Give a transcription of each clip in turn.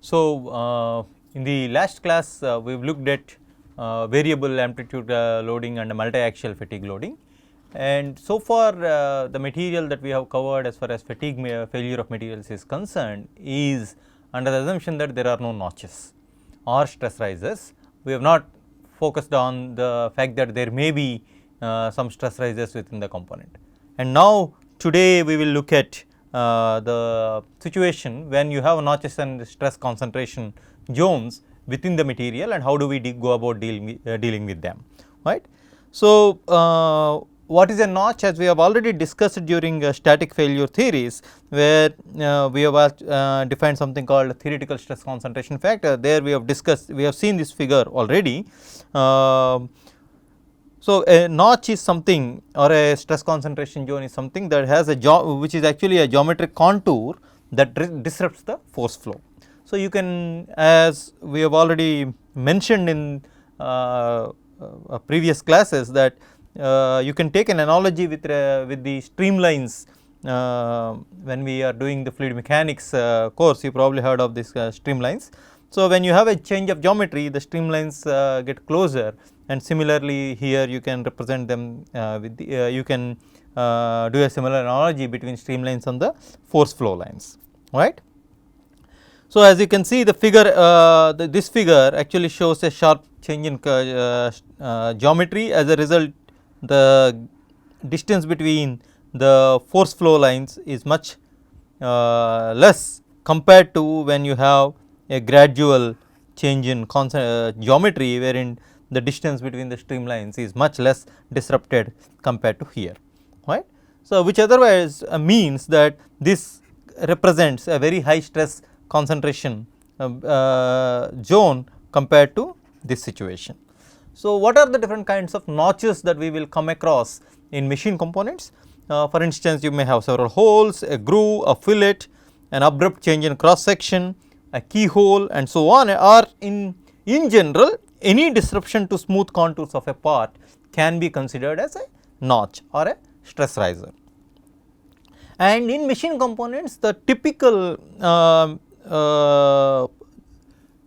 So, in the last class we have looked at variable amplitude loading and multi-axial fatigue loading, and so far the material that we have covered as far as fatigue failure of materials is concerned is under the assumption that there are no notches or stress rises. We have not focused on the fact that there may be some stress rises within the component. And now today we will look at the situation when you have notches and stress concentration zones within the material, and how do we go about dealing with them, right. So, what is a notch? As we have already discussed during static failure theories, where we have defined something called theoretical stress concentration factor. There we have discussed, we have seen this figure already. So, a notch is something, or a stress concentration zone is something that has a which is actually a geometric contour that disrupts the force flow. So, you can, as we have already mentioned in previous classes, that you can take an analogy with the streamlines. When we are doing the fluid mechanics course, you probably heard of these streamlines. So, when you have a change of geometry, the streamlines get closer, and similarly here you can represent them with the, you can do a similar analogy between streamlines and the force flow lines, right. So, as you can see, the figure this figure actually shows a sharp change in geometry. As a result, the distance between the force flow lines is much less compared to when you have a gradual change in geometry, wherein the distance between the streamlines is much less disrupted compared to here, right. So, which otherwise means that this represents a very high stress concentration zone compared to this situation. So, what are the different kinds of notches that we will come across in machine components? For instance, you may have several holes, a groove, a fillet, an abrupt change in cross section, a keyhole, and so on, or in general any disruption to smooth contours of a part can be considered as a notch or a stress riser. And in machine components, the typical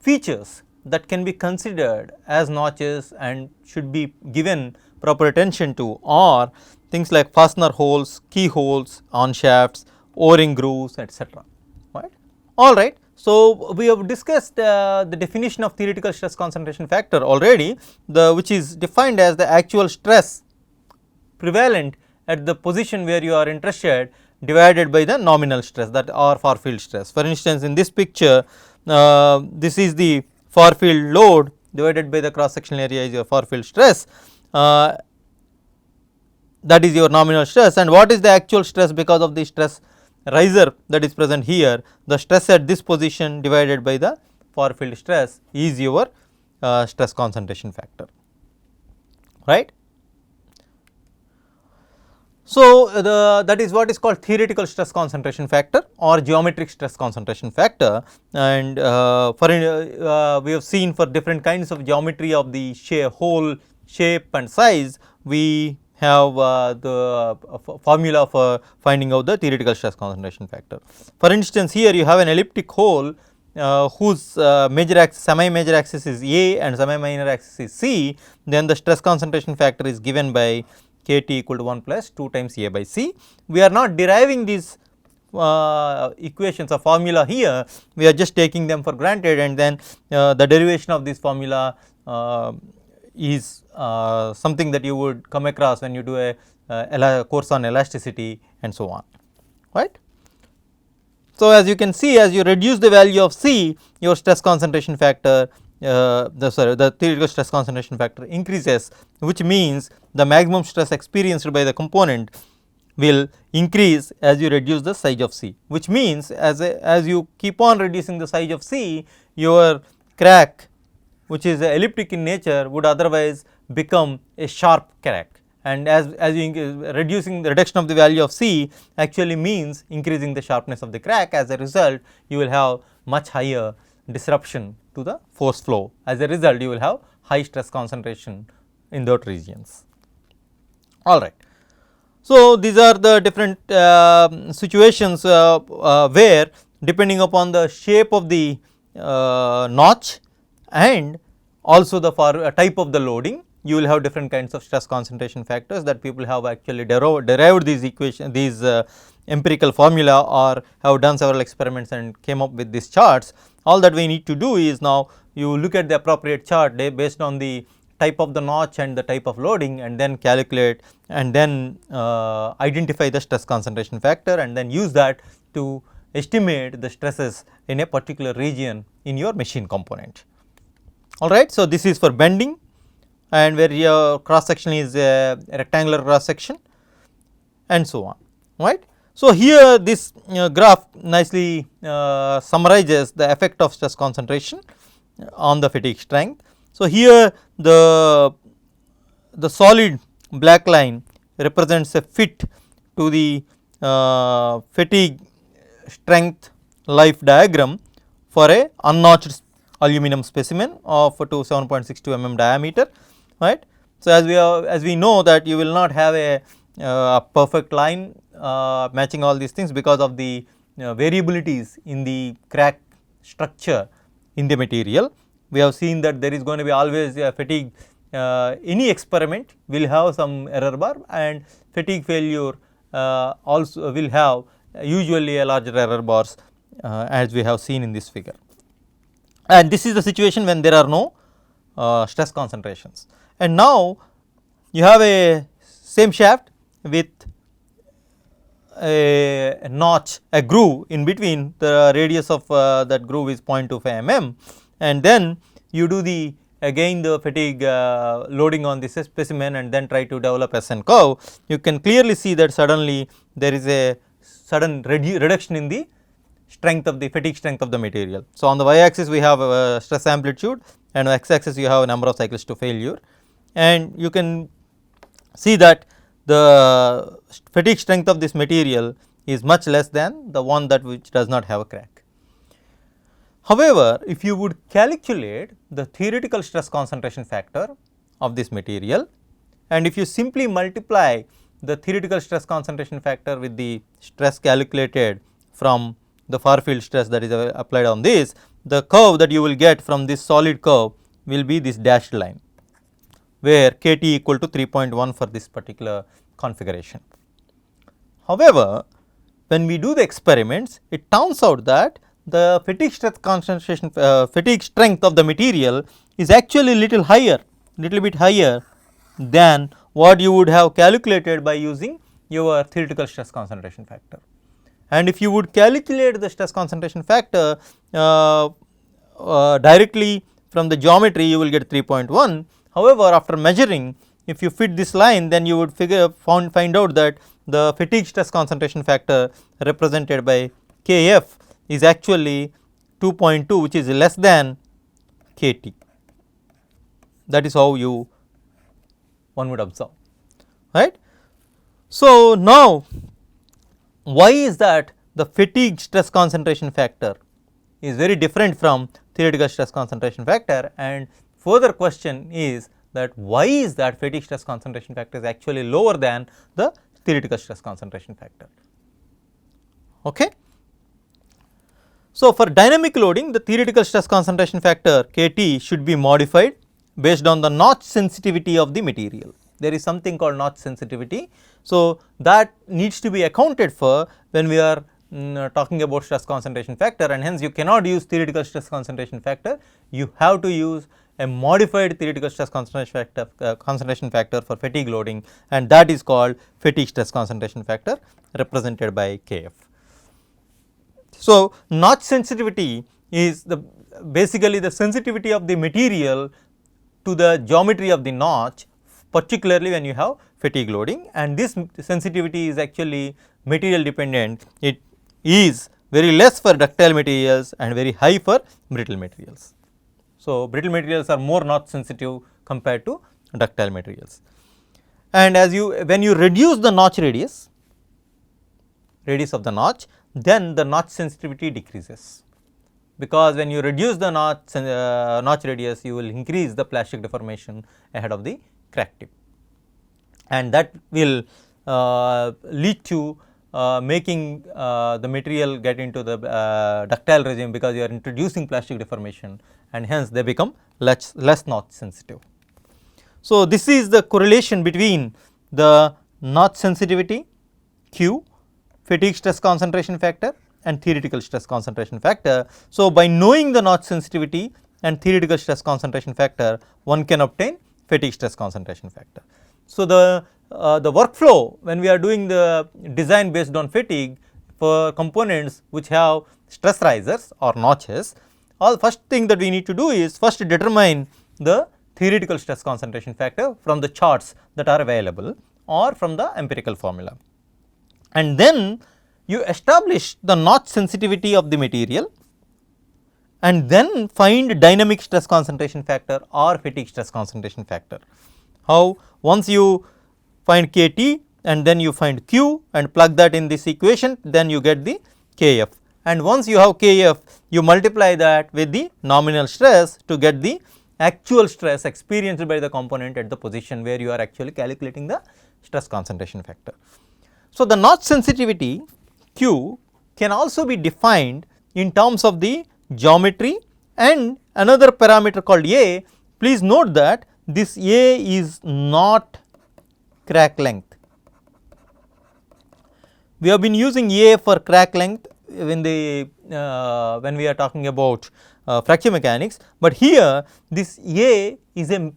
features that can be considered as notches and should be given proper attention to are things like fastener holes, keyholes, on shafts, o-ring grooves, etc. Right. All right. So, we have discussed the definition of theoretical stress concentration factor already, which is defined as the actual stress prevalent at the position where you are interested divided by the nominal stress, that or far field stress. For instance, in this picture, this is the far field load divided by the cross sectional area is your far field stress, that is your nominal stress, and what is the actual stress because of the stress riser that is present here. The stress at this position divided by the far field stress is your stress concentration factor, right. So, that is what is called theoretical stress concentration factor or geometric stress concentration factor, and we have seen for different kinds of geometry of the hole shape and size, we have the formula for finding out the theoretical stress concentration factor. For instance, here you have an elliptic hole whose major axis, semi major axis is A and semi minor axis is C, then the stress concentration factor is given by Kt equal to 1 plus 2 times A by C. We are not deriving these equations or formula here, we are just taking them for granted, and then the derivation of this formula is something that you would come across when you do a course on elasticity and so on, right. So, as you can see, as you reduce the value of C, your stress concentration factor, the theoretical stress concentration factor increases, which means the maximum stress experienced by the component will increase as you reduce the size of C, which means as you keep on reducing the size of C, your crack, which is elliptic in nature, would otherwise become a sharp crack, and as you reducing the reduction of the value of C actually means increasing the sharpness of the crack. As a result, you will have much higher disruption to the force flow. As a result, you will have high stress concentration in those regions. All right. So, these are the different situations where depending upon the shape of the notch and also the type of the loading, you will have different kinds of stress concentration factors that people have actually derived these these empirical formula or have done several experiments and came up with these charts. All that we need to do is now you look at the appropriate chart based on the type of the notch and the type of loading, and then calculate and then identify the stress concentration factor, and then use that to estimate the stresses in a particular region in your machine component. All right. So, this is for bending, and where your cross section is a rectangular cross section and so on, right. So, here this graph nicely summarizes the effect of stress concentration on the fatigue strength. So, here the solid black line represents a fit to the fatigue strength life diagram for a unnotched aluminum specimen of to 7.62 mm diameter, right. So, as we know that you will not have a perfect line matching all these things because of the variabilities in the crack structure in the material. We have seen that there is going to be always a fatigue, any experiment will have some error bar, and fatigue failure also will have usually a larger error bars as we have seen in this figure. And this is the situation when there are no stress concentrations. And now you have a same shaft with a notch, a groove in between, the radius of that groove is 0.25 mm, and then you do the again the fatigue loading on this specimen and then try to develop SN curve. You can clearly see that suddenly there is a sudden reduction in the strength of the fatigue strength of the material. So, on the y axis we have stress amplitude, and x axis you have a number of cycles to failure, and you can see that the fatigue strength of this material is much less than the one that which does not have a crack. However, if you would calculate the theoretical stress concentration factor of this material, and if you simply multiply the theoretical stress concentration factor with the stress calculated from the far field stress that is applied on this, the curve that you will get from this solid curve will be this dashed line, where Kt equal to 3.1 for this particular configuration. However, when we do the experiments, it turns out that the fatigue stress concentration fatigue strength of the material is actually little bit higher than what you would have calculated by using your theoretical stress concentration factor. And if you would calculate the stress concentration factor directly from the geometry, you will get 3.1. However, after measuring, if you fit this line, then you would find out that the fatigue stress concentration factor represented by Kf is actually 2.2, which is less than Kt. That is how one would observe, right. So, now why is that the fatigue stress concentration factor is very different from theoretical stress concentration factor, and further question is that why is that fatigue stress concentration factor is actually lower than the theoretical stress concentration factor. Okay. So, for dynamic loading, the theoretical stress concentration factor Kt should be modified based on the notch sensitivity of the material. There is something called notch sensitivity. So, that needs to be accounted for when we are talking about stress concentration factor, and hence you cannot use theoretical stress concentration factor. You have to use a modified theoretical stress concentration factor for fatigue loading, and that is called fatigue stress concentration factor represented by Kf. So, notch sensitivity is basically the sensitivity of the material to the geometry of the notch, particularly when you have fatigue loading, and this sensitivity is actually material dependent. It is very less for ductile materials and very high for brittle materials. So, brittle materials are more notch sensitive compared to ductile materials, and when you reduce the notch radius of the notch, then the notch sensitivity decreases, because when you reduce the notch radius, you will increase the plastic deformation ahead of the crack tip, and that will lead to making the material get into the ductile regime, because you are introducing plastic deformation, and hence they become less notch sensitive. So, this is the correlation between the notch sensitivity Q, fatigue stress concentration factor, and theoretical stress concentration factor. So, by knowing the notch sensitivity and theoretical stress concentration factor, one can obtain fatigue stress concentration factor. So, the workflow when we are doing the design based on fatigue for components which have stress risers or notches, first thing that we need to do is first determine the theoretical stress concentration factor from the charts that are available or from the empirical formula. And then you establish the notch sensitivity of the material, and then find dynamic stress concentration factor or fatigue stress concentration factor. How? Once you find Kt and then you find Q and plug that in this equation, then you get the Kf, and once you have Kf, you multiply that with the nominal stress to get the actual stress experienced by the component at the position where you are actually calculating the stress concentration factor. So, the notch sensitivity Q can also be defined in terms of the geometry and another parameter called A. Please note that this A is not crack length. We have been using A for crack length when we are talking about fracture mechanics, but here this A is a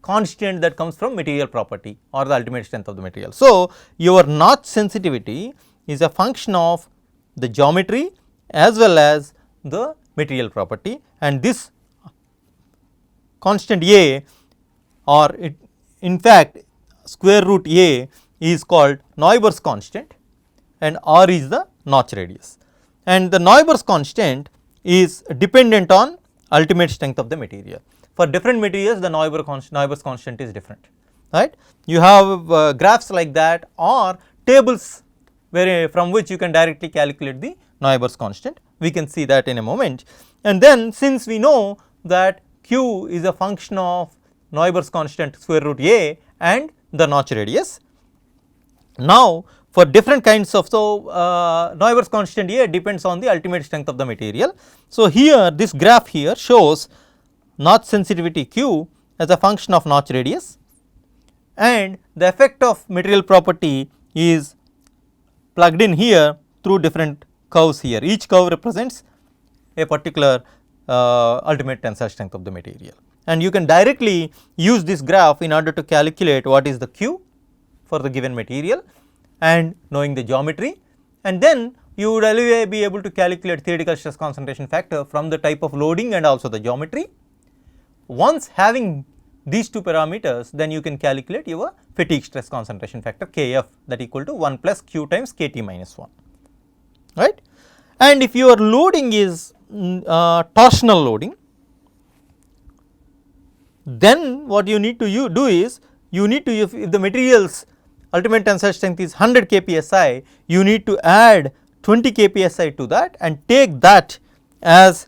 constant that comes from material property or the ultimate strength of the material. So, your notch sensitivity is a function of the geometry as well as the material property, and this constant A, or in fact square root A, is called Neubauer's constant, and R is the notch radius, and the Neubauer's constant is dependent on ultimate strength of the material. For different materials, the Neubauer's constant is different, right. You have graphs like that or tables where from which you can directly calculate the Neubauer's constant. We can see that in a moment. And then since we know that Q is a function of Neubauer's constant square root A and the notch radius, now for different kinds of, Neubauer's constant A depends on the ultimate strength of the material. So, here this graph here shows notch sensitivity Q as a function of notch radius, and the effect of material property is plugged in here through different curves here. Each curve represents a particular ultimate tensile strength of the material, and you can directly use this graph in order to calculate what is the Q for the given material and knowing the geometry, and then you would anyway be able to calculate theoretical stress concentration factor from the type of loading and also the geometry. Once having these two parameters, then you can calculate your fatigue stress concentration factor Kf, that equal to 1 plus Q times Kt minus 1, right. And if your loading is torsional loading, then what you need to do is, you need to, if the material's ultimate tensile strength is 100 kpsi, you need to add 20 kpsi to that and take that as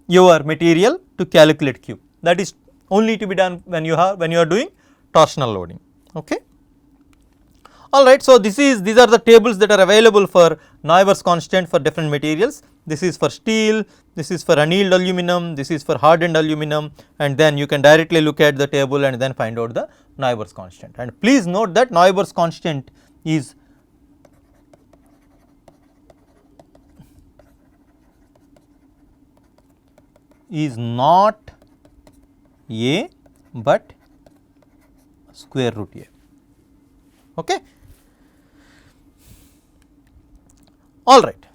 your material to calculate Q. That is only to be done when you are doing torsional loading. Okay. All right. So, these are the tables that are available for Neubauer's constant for different materials. This is for steel, this is for annealed aluminum, this is for hardened aluminum, and then you can directly look at the table and then find out the Neubauer's constant. And please note that Neubauer's constant is not A, but square root A. Okay. All right.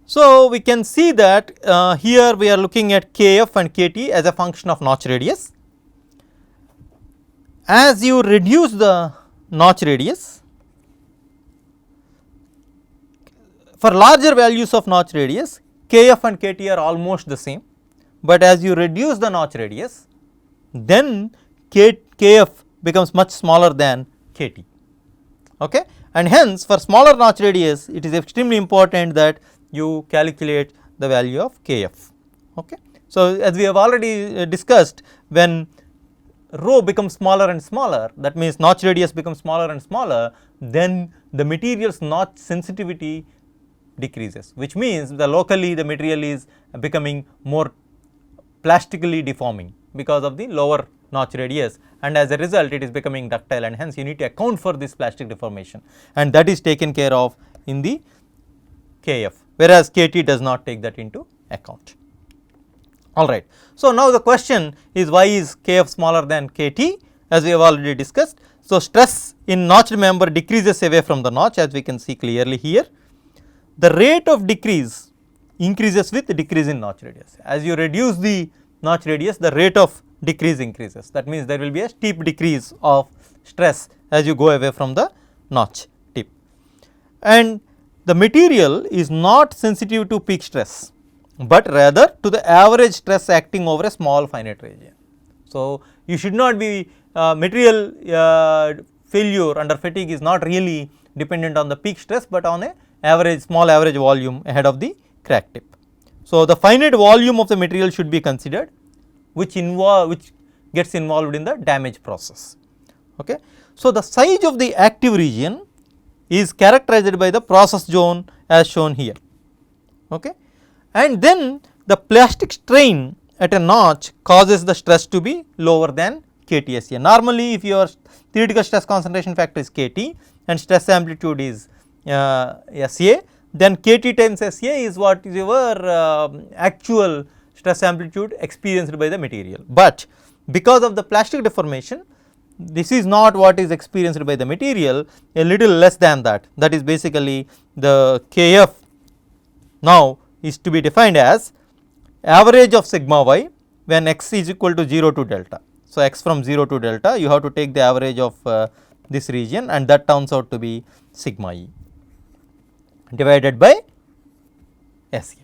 So, we can see that here we are looking at Kf and Kt as a function of notch radius. As you reduce the notch radius, for larger values of notch radius, Kf and Kt are almost the same, but as you reduce the notch radius, then Kf becomes much smaller than Kt. Okay? And hence, for smaller notch radius, it is extremely important that you calculate the value of Kf. Okay. So, as we have already discussed, when rho becomes smaller and smaller, that means notch radius becomes smaller and smaller, then the material's notch sensitivity decreases, which means the locally the material is becoming more plastically deforming because of the lower notch radius, and as a result it is becoming ductile, and hence you need to account for this plastic deformation, and that is taken care of in the Kf, whereas Kt does not take that into account. Alright. So, now the question is, why is Kf smaller than Kt, as we have already discussed. So, stress in notched member decreases away from the notch, as we can see clearly here. The rate of decrease increases with decrease in notch radius. As you reduce the notch radius, the rate of decrease increases. That means, there will be a steep decrease of stress as you go away from the notch tip. And the material is not sensitive to peak stress, but rather to the average stress acting over a small finite region. So, you should not be material failure under fatigue is not really dependent on the peak stress, but on a average small average volume ahead of the crack tip. So, the finite volume of the material should be considered, which gets involved in the damage process. Okay. So, the size of the active region is characterized by the process zone as shown here. Okay. And then the plastic strain at a notch causes the stress to be lower than KTSA. Normally, if your theoretical stress concentration factor is KT and stress amplitude is SA, then KT times SA is what is your actual stress amplitude experienced by the material. But because of the plastic deformation, this is not what is experienced by the material, a little less than that. That is basically the Kf now is to be defined as average of sigma y when x is equal to 0 to delta. So, x from 0 to delta, you have to take the average of this region, and that turns out to be sigma e divided by SA.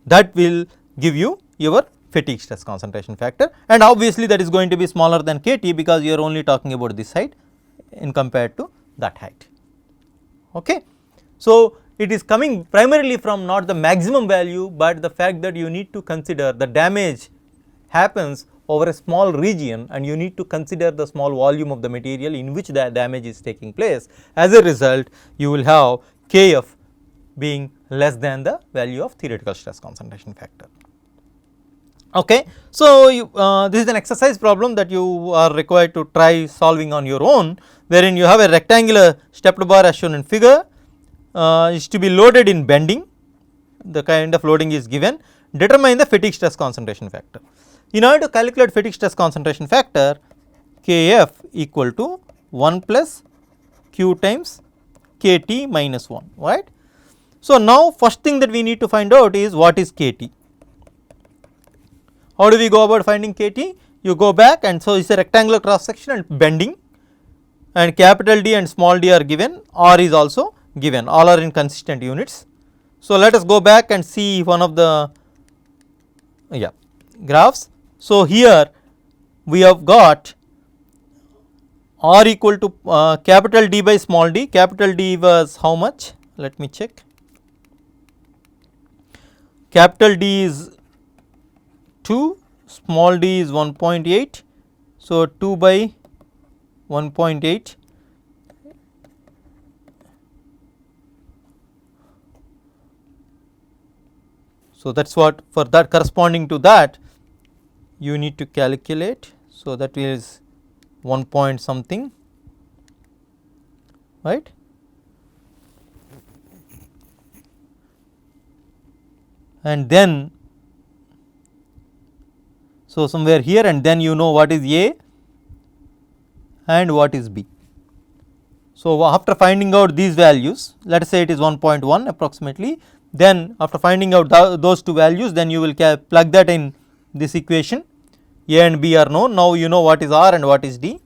That will give you your fatigue stress concentration factor, and obviously that is going to be smaller than Kt, because you are only talking about this height in compared to that height. Okay. So, it is coming primarily from not the maximum value, but the fact that you need to consider the damage happens over a small region, and you need to consider the small volume of the material in which the damage is taking place. As a result, you will have Kf being less than the value of theoretical stress concentration factor. Okay. So, this is an exercise problem that you are required to try solving on your own, wherein you have a rectangular stepped bar as shown in figure, is to be loaded in bending. The kind of loading is given. Determine the fatigue stress concentration factor. In order to calculate fatigue stress concentration factor, Kf equal to 1 plus Q times Kt minus 1, right. So, now first thing that we need to find out is what is Kt. How do we go about finding Kt? You go back, and so it is a rectangular cross section and bending, and capital D and small d are given, R is also given, all are in consistent units. So, let us go back and see one of the graphs. So, here we have got R equal to capital D by small d. Capital D was how much? Let me check. Capital D is 2, small d is 1.8. So, 2 by 1.8. So, that is what, for that corresponding to that you need to calculate. So, that is 1 point something, right. And then, so somewhere here, and then you know what is A and what is B. So, after finding out these values, let us say it is 1.1 approximately, then after finding out those two values, then you will plug that in this equation. A and B are known. Now, you know what is R and what is D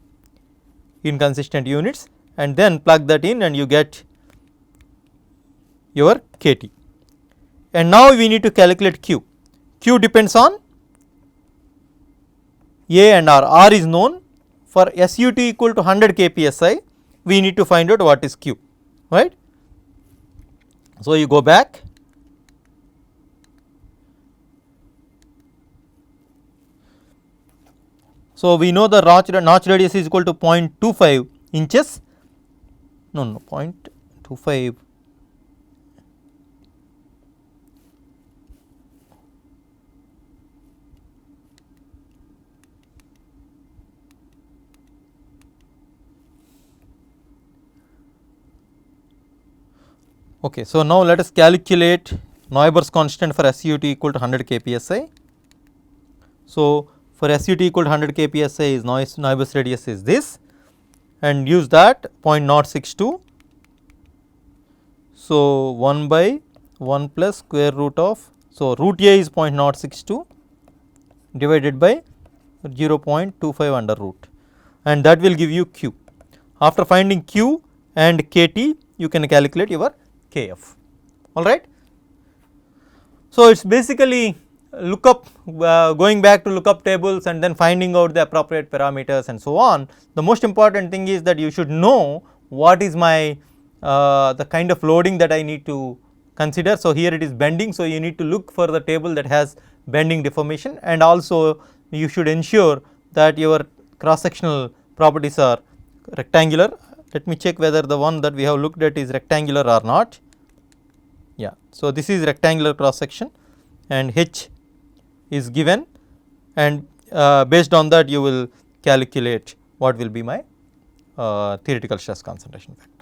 in consistent units, and then plug that in and you get your Kt. And now, we need to calculate Q. Q depends on A and R. R is known. For SUT equal to 100 kpsi, we need to find out what is Q, right. So, you go back. So, we know the notch radius is equal to 0.25 inches, no 0.25. Okay, so now let us calculate Neubauer's constant for SUT equal to 100 kpsi. So, for SUT equal to 100 kpsi is Neubauer's radius is this, and use that 0.062. So, 1 by 1 plus square root of, so root A is 0.062 divided by 0.25 under root, and that will give you Q. After finding Q and KT, you can calculate your KF, all right. So, it is basically lookup, going back to lookup tables and then finding out the appropriate parameters and so on. The most important thing is that you should know what is my the kind of loading that I need to consider. So, here it is bending. So, you need to look for the table that has bending deformation, and also you should ensure that your cross sectional properties are rectangular. Let me check whether the one that we have looked at is rectangular or not. Yeah. So, this is rectangular cross section and H is given, and based on that you will calculate what will be my theoretical stress concentration factor.